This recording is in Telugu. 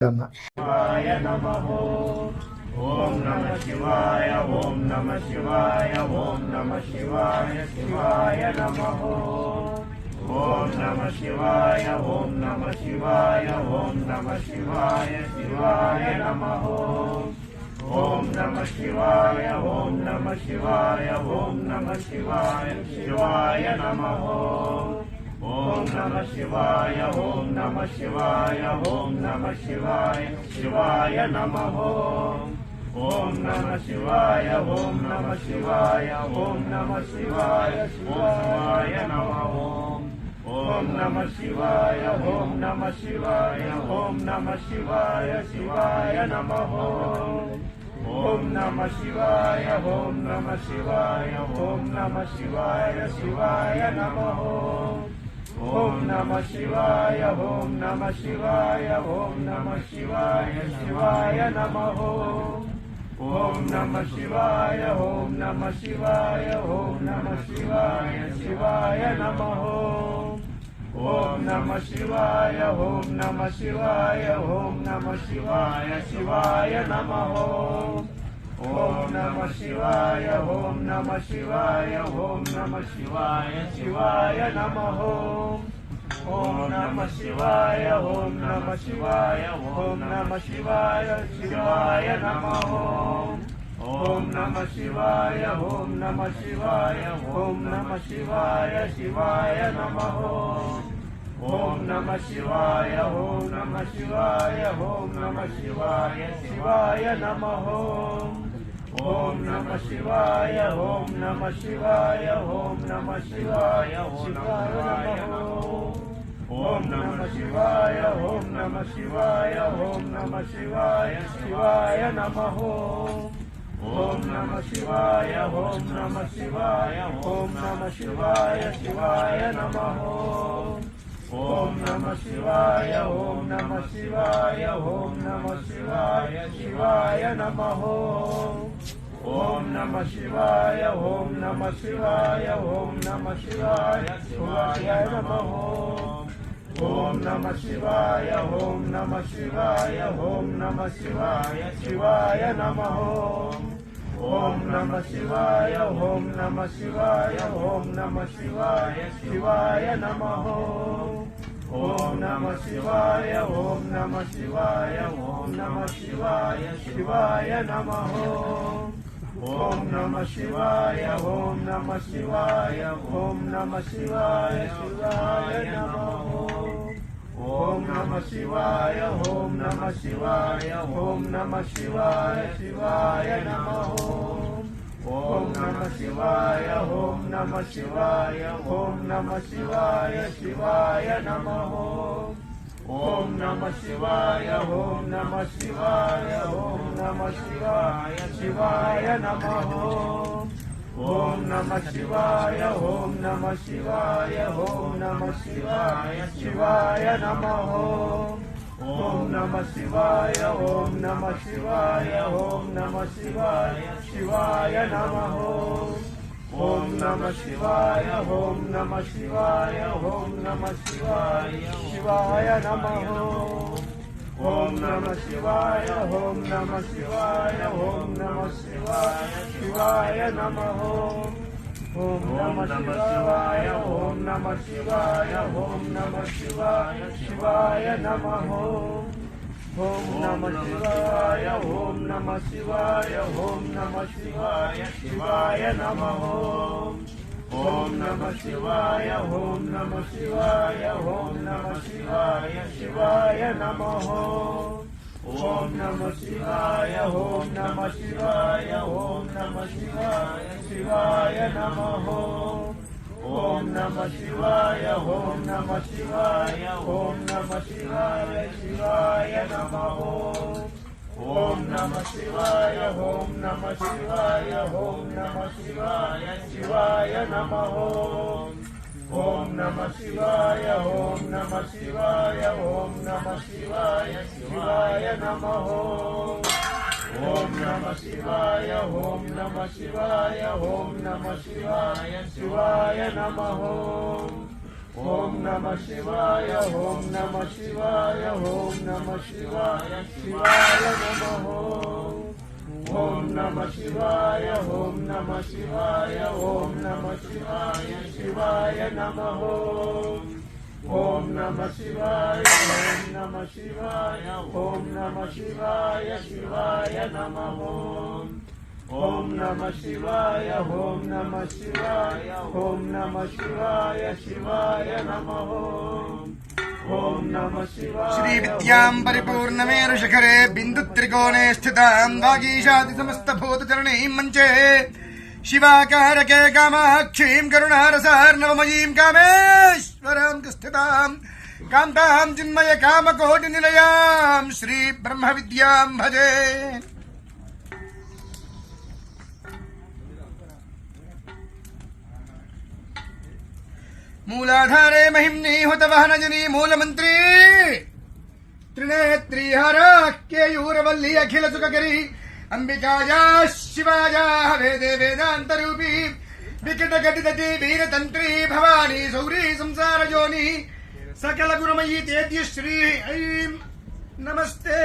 నమః. శివాయ నమః. ఓం నమః శివాయ. ఓం నమః శివాయ. ఓం నమః శివాయ. శివాయ నమః. ఓం నమః శివాయ. ఓం నమః శివాయ. ఓం నమః శివాయ. శివాయ నమః. ఓం నమః శివాయ. ఓం నమః శివాయ. ఓం నమః శివాయ. శివాయ నమః. ఓం నమః శివాయ. ఓం నమః శివాయ. ఓం నమః శివాయ. శివాయ నమః. ఓం నమః శివాయ. ఓం నమః శివాయ. ఓం నమః శివాయ. శివాయ నమః. ఓం నమః శివాయ. ఓం నమః శివాయ. ఓం నమః శివాయ. శివాయ నమః. ఓం నమః శివాయ. ఓం నమః శివాయ. ఓం నమః శివాయ. శివాయ నమః. ఓం నమః శివాయ. ఓం నమః శివాయ. ఓం నమః శివాయ. శివాయ నమః. ఓం నమః శివాయ. ఓం నమః శివాయ. ఓం నమః శివాయ. శివాయ నమః. ఓం నమః శివాయ. ఓం నమః శివాయ. ఓం నమః శివాయ. శివాయ నమః. ఓం నమః శివాయ. ఓం నమః శివాయ. ఓం నమః శివాయ. శివాయ నమః. ఓం నమః శివాయ. ఓం నమః శివాయ. ఓం నమః శివాయ. శివాయ నమః. ఓం నమః శివాయ. ఓం నమః శివాయ. ఓం నమః శివాయ. శివాయ నమః. ఓం నమః శివాయ. ఓం నమః శివాయ. ఓం నమః శివాయ. శివాయ నమః. ఓం నమః శివాయ. ఓం నమః శివాయ. ఓం నమః శివాయ. శివాయ నమః. ఓం నమః శివాయ. ఓం నమః శివాయ. ఓం నమః శివాయ. శివాయ నమః. ఓం నమః శివాయ. ఓం నమః శివాయ. ఓం నమః శివాయ. శివాయ నమః. ఓం నమః శివాయ. ఓం నమః శివాయ. ఓం నమః శివాయ. శివాయ నమః. ఓం నమః శివాయ. ఓం నమః శివాయ. ఓం నమః శివాయ. శివాయ నమః. ఓం నమః శివాయ. ఓం నమః శివాయ. ఓం నమః శివాయ. శివాయ నమః. ఓం నమః శివాయ. ఓం నమః శివాయ. ఓం నమః శివాయ. శివాయ నమః. ఓం నమః శివాయ. ఓం నమః శివాయ. ఓం నమః శివాయ. శివాయ నమః. ఓం నమః శివాయ. ఓం నమః శివాయ. ఓం నమః శివాయ. శివాయ నమః. ఓం నమః శివాయ. ఓం నమః శివాయ. ఓం నమః శివాయ. శివాయ నమః. ఓం నమః శివాయ. ఓం నమః శివాయ. ఓం నమః శివాయ. శివాయ నమః. ఓం నమః శివాయ. ఓం నమః శివాయ. ఓం నమః శివాయ. శివాయ నమః. ఓం నమః శివాయ. ఓం నమః శివాయ. ఓం నమః శివాయ. శివాయ నమః. ఓం నమః శివాయ. ఓం నమః శివాయ. ఓం నమః శివాయ. శివాయ నమః. ఓం నమః శివాయ. ఓం నమః శివాయ. ఓం నమః శివాయ. శివాయ నమః. ఓం నమః శివాయ. ఓం నమః శివాయ. ఓం నమః శివాయ. శివాయ నమః. ఓం నమః శివాయ. ఓం నమః శివాయ. ఓం నమః శివాయ. శివాయ నమః. ఓం నమః శివాయ. ఓం నమః శివాయ. ఓం నమః శివాయ. శివాయ నమః. ఓం నమః శివాయ. ఓం నమః శివాయ. ఓం నమః శివాయ. శివాయ నమః. ఓం నమః శివాయ. ఓం నమః శివాయ. ఓం నమః శివాయ. శివాయ నమః. ఓం నమః శివాయ. ఓం నమః శివాయ. ఓం నమః శివాయ. శివాయ నమః. ఓం నమః శివాయ. ఓం నమః శివాయ. ఓం నమః శివాయ. శివాయ నమః. ఓం నమః శివాయ. ఓం నమః శివాయ. ఓం నమః శివాయ. శివాయ నమః. ఓం నమః శివాయ. ఓం నమః శివాయ. ఓం నమః శివాయ. శివాయ నమః. ఓం నమః శివాయ ఓం నమః శివాయ ఓం నమః శివాయ శివాయ నమః ఓం నమః శివాయ ఓం నమః శివాయ ఓం నమః శివాయ శివాయ నమః ఓం నమః శివాయ ఓం నమః శివాయ ఓం నమః శివాయ శివాయ నమః ఓం నమః శివాయ ఓం నమః శివాయ ఓం నమః శివాయ శివాయ నమః ఓం నమః శివాయ శ్రీ విద్యాం పరిపూర్ణమేరు శిఖరే బిందు త్రికోణే స్థితాం వాగీశాది సమస్త భూతచరణీం మంచే శివాకారకే కామాక్షీం కరుణారసార్ణవమయీం కామేశ్వరాం స్థితాం కాంతాం చిన్మయ కామకోటి నిలయాం శ్రీ బ్రహ్మ విద్యాం భజే. మూలాధారే మహిమ్ని హుతవహనజనీ మూలమంత్రి త్రినేత్రీహారాఖ్యేయూరవల్లి అఖిల సుఖకరి అంబికాయా శివాయా వేదే వేదాంతరూపీ వికట ఘటితీ వీరతంత్రీ భవానీ సౌరీ సంసారజోని సకల గురుమయీ తేజ్య శ్రీ ఐం నమస్తే